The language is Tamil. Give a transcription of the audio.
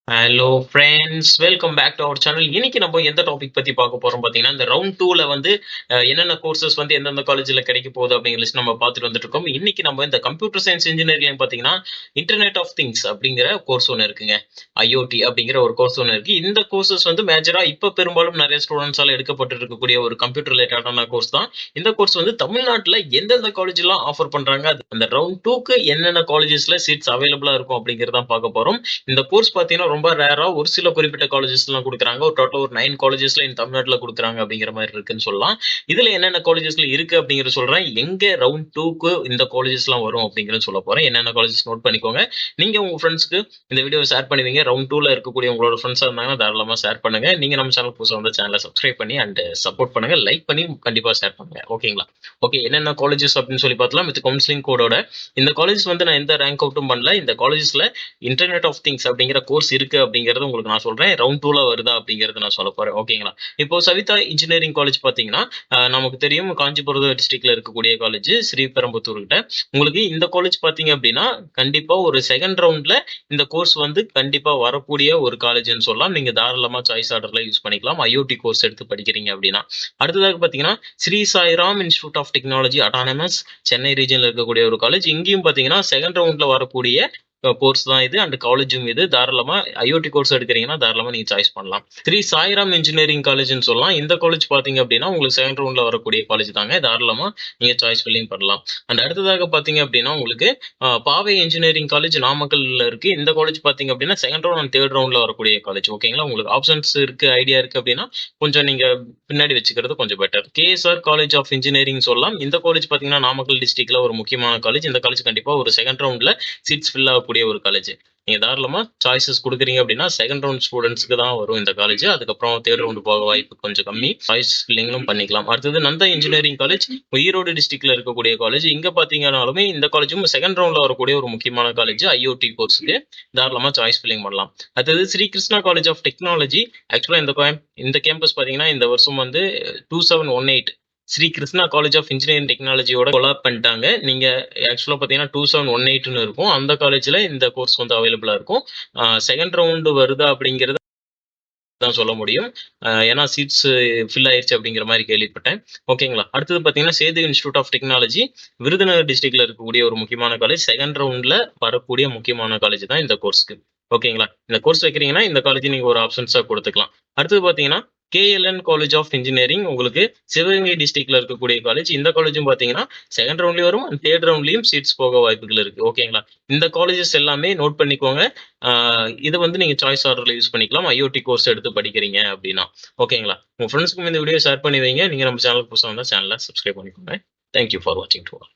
Hello friends, welcome back to our channel. இன்னைக்கு நம்ம எந்த டாபிக் பத்தி பார்க்க போறோம் பார்த்தீங்கன்னா, இந்த ரவுண்ட் 2ல வந்து என்னென்ன கோர்சஸ் வந்து எந்தெந்த காலேஜ்ல கிடைக்க போகுது அப்படிங்கிற லிஸ்ட் நம்ம பார்த்துட்டு வந்துட்டு இருக்கோம். இன்னைக்கு நம்ம இந்த கம்ப்யூட்டர் சயின்ஸ் இன்ஜினியரிங் பார்த்தீங்கன்னா, இன்டர்நெட் ஆஃப் திங்ஸ் அப்படிங்கிற கோர்ஸ் ஒன்று இருக்குங்க. ஐஓடி அப்படிங்கிற ஒரு கோர்ஸ் ஒன்று இருக்கு. இந்த கோர்சஸ் வந்து மேஜரா இப்ப பெரும்பாலும் நிறைய ஸ்டூடெண்ட்ஸால எடுக்கப்பட்டு இருக்கக்கூடிய ஒரு கம்ப்யூட்டர் ரிலேட்டடான கோர்ஸ் தான். இந்த கோர்ஸ் வந்து தமிழ்நாட்டுல எந்தெந்த காலேஜ்லாம் ஆஃபர் பண்றாங்க, அந்த ரவுண்ட் 2க்கு என்னென்ன காலேஜஸ்ல சீட்ஸ் அவைலபிளா இருக்கும் அப்படிங்கிறத பார்க்க போறோம். இந்த கோர்ஸ் பார்த்தீங்கன்னா ரொம்ப ரேரா ஒரு சில குறிப்பிட்ட காலேஜஸ்லாம் குடுக்குறாங்க. ஒரு டோட்டல் ஒரு 9 காலேஜஸ்ல தமிழ்நாட்டுல குடுக்குறாங்க அப்படிங்கிற மாரி இருக்குன்னு சொல்லலாம். இதுல என்னென்ன காலேஜஸ்ல இருக்கு அப்படிங்கிறத சொல்றேன். எங்க ரவுண்ட் 2க்கு இந்த காலேஜஸ்லாம் வரும் அப்படிங்கிறத சொல்லப் போறேன். என்னென்ன காலேஜஸ் நோட் பண்ணிக்கோங்க. நீங்க உங்க ஃப்ரெண்ட்ஸ்க்கு இந்த வீடியோவ ஷேர் பண்ணுவீங்க. ரவுண்ட் 2ல இருக்கக்கூடிய உங்களோட ஃப்ரெண்ட்ஸா இருந்தாங்கன்னா தாராளமா ஷேர் பண்ணுங்க. நீங்க நம்ம சேனல் புதுசா வந்தா சேனல சப்ஸ்கிரைப் பண்ணி அண்ட் சப்போர்ட் பண்ணுங்க. லைக் பண்ணி கண்டிப்பா ஷேர் பண்ணுங்க. ஓகேங்களா? ஓகே, என்னென்ன காலேஜஸ் அப்படின்னு சொல்லி பார்த்தலாம். வித் கவுன்சிலிங் கோடோட இந்த காலேஜஸ் வந்து நான் எந்த ரேங்க் அவுட்டும் பண்ணல. இந்த காலேஜஸ்ல இன்டர்நெட் ஆஃப் திங்ஸ் அப்படிங்கிற கோர்ஸ் இருக்கு அப்படிங்கறது உங்களுக்கு நான் சொல்றேன். ரவுண்ட் 2ல வருதா அப்படிங்கறது நான் சொல்ல போறேன். ஓகேங்களா? இப்போ சவிதா இன்ஜினியரிங் காலேஜ் பாத்தீங்கன்னா, நமக்கு தெரியும் காஞ்சிபுரம் டிஸ்ட்ரிக்ட்ல இருக்கக்கூடிய காலேஜ், ஸ்ரீபெரும்புத்தூர் கிட்ட. உங்களுக்கு இந்த காலேஜ் பாத்தீங்க அப்படின்னா கண்டிப்பா ஒரு செகண்ட் ரவுண்ட்ல இந்த கோர்ஸ் வந்து கண்டிப்பா வரக்கூடிய ஒரு காலேஜ்னு சொல்லலாம். நீங்க தாராளமா சாய்ஸ் ஆர்டர்ல யூஸ் பண்ணிக்கலாம். ஐஓடி கோர்ஸ் எடுத்து படிக்கிறீங்க அப்படின்னா. அடுத்ததாக பாத்தீங்கன்னா Sri Sairam institute of technology autonomous, Chennai ரீஜன்ல இருக்கக்கூடிய ஒரு காலேஜ். இங்கேயும் பாத்தீங்கன்னா செகண்ட் ரவுண்ட்ல வரக்கூடிய கோர்ஸ் தான் இது அண்ட் காலேஜும் இது. தாராளமா ஐஓடி கோர்ஸ் எடுக்கிறீங்கன்னா தாராளமா நீங்க சாய்ஸ் பண்ணலாம். ஸ்ரீ சாய்ராம் இன்ஜினியரிங் காலேஜ்னு சொல்லலாம். இந்த காலேஜ் பாத்தீங்க அப்படின்னா உங்களுக்கு செகண்ட் ரவுண்ட்ல வரக்கூடிய காலேஜ் தாங்க. தாராளமா நீங்க சாய்ஸ் ஃபில்லிங் பண்ணலாம். அண்ட் அடுத்ததாக பாத்தீங்க அப்படின்னா உங்களுக்கு பாவை இன்ஜினியரிங் காலேஜ் நாமக்கல்ல இருக்கு. இந்த காலேஜ் பாத்தீங்க அப்படின்னா செகண்ட் ரவுண்ட் அண்ட் தேர்ட் ரவுண்ட்ல வரக்கூடிய காலேஜ். ஓகேங்களா? உங்களுக்கு ஆப்ஷன்ஸ் இருக்கு, ஐடியா இருக்கு அப்படின்னா கொஞ்சம் நீங்க பின்னாடி வச்சுக்கிறது கொஞ்சம் better. KSR College of Engineering சொல்லலாம். இந்த காலேஜ் பாத்தீங்கன்னா நாமக்கல் டிஸ்ட்ரிக்ட்ல ஒரு முக்கியமான காலேஜ். இந்த காலேஜ் கண்டிப்பா ஒரு செகண்ட் ரவுண்ட்ல சீட்ஸ் ஃபில் ஆகக்கூடிய ஒரு காலேஜ். நீங்க தாராளமா சாய்ஸஸ் கொடுக்குறீங்க அப்படின்னா செகண்ட் ரவுண்ட் ஸ்டூடெண்ட்ஸ்க்கு தான் வரும் இந்த காலேஜ். அதுக்கப்புறம் தேர்ட் ரவுண்ட் போக வாய்ப்பு கொஞ்சம் கம்மி. சாய்ஸ் ஃபில்லிங்லும் பண்ணிக்கலாம். அடுத்தது நந்தா இன்ஜினியரிங் காலேஜ், ஈரோடு டிஸ்ட்ரிக்ட்ல இருக்கக்கூடிய காலேஜ். இங்க பாத்தீங்கன்னாலுமே இந்த காலேஜும் செகண்ட் ரவுண்ட்ல வரக்கூடிய ஒரு முக்கியமான காலேஜ். ஐஓடி கோர்ஸ்க்கு தாராளமா சாய்ஸ் ஃபில்லிங் பண்ணலாம். அடுத்தது Sri Krishna college of technology. Actually இந்த கேம்பஸ் பாத்தீங்கன்னா இந்த வருஷம் வந்து 2718 Sri Krishna college of engineering டெக்னாலஜியோட கொலாப் பண்ணிட்டாங்க. நீங்க ஆக்சுவலா பாத்தீங்கன்னா 2718ன்னு இருக்கும். அந்த காலேஜ்ல இந்த கோர்ஸ் வந்து அவைலபிளா இருக்கும். செகண்ட் ரவுண்ட் வருதா அப்படிங்கறது தான் சொல்ல முடியும். ஏன்னா சீட்ஸ் ஃபில் ஆயிருச்சு அப்படிங்கிற மாதிரி கேள்விப்பட்டேன். ஓகேங்களா? அடுத்தது பாத்தீங்கன்னா Sethu Institute of Technology, Virudhunagar டிஸ்ட்ரிக்ட்ல இருக்கக்கூடிய ஒரு முக்கியமான காலேஜ். செகண்ட் ரவுண்ட்ல வரக்கூடிய முக்கியமான காலேஜ் தான் இந்த கோர்ஸ்க்கு. ஓகேங்களா? இந்த கோர்ஸ் வைக்கிறீங்கன்னா இந்த காலேஜ் நீங்க ஒரு ஆப்ஷன்ஸா கொடுத்துக்கலாம். அடுத்தது பாத்தீங்கன்னா கேஎல்என் காலேஜ் ஆஃப் இன்ஜினியரிங், உங்களுக்கு சிவகங்கை டிஸ்ட்ரிக்ட்ல இருக்கக்கூடிய காலேஜ். இந்த காலேஜும் பாத்தீங்கன்னா செகண்ட் ரவுண்ட்லயும் வரும், தேர்ட் ரவுண்ட்லயும் சீட்ஸ் போக வாய்ப்புகள் இருக்கு. ஓகேங்களா? இந்த காலேஜஸ் எல்லாமே நோட் பண்ணிக்கோங்க. இது வந்து நீங்க சாய்ஸ் ஆர்டர்ல யூஸ் பண்ணிக்கலாம் ஐஓடி கோர்ஸ் எடுத்து படிக்கிறீங்க அப்படின்னா. ஓகேங்களா? உங்க ஃப்ரெண்ட்ஸ்க்கு இந்த வீடியோ ஷேர் பண்ணி வைங்க. நீங்க நம்ம சேனலுக்கு புதுசா வந்தா சேனலை சப்ஸ்கிரைப் பண்ணிக்கோங்க. தேங்க்யூ ஃபார் வாட்சிங் டு ஆல்.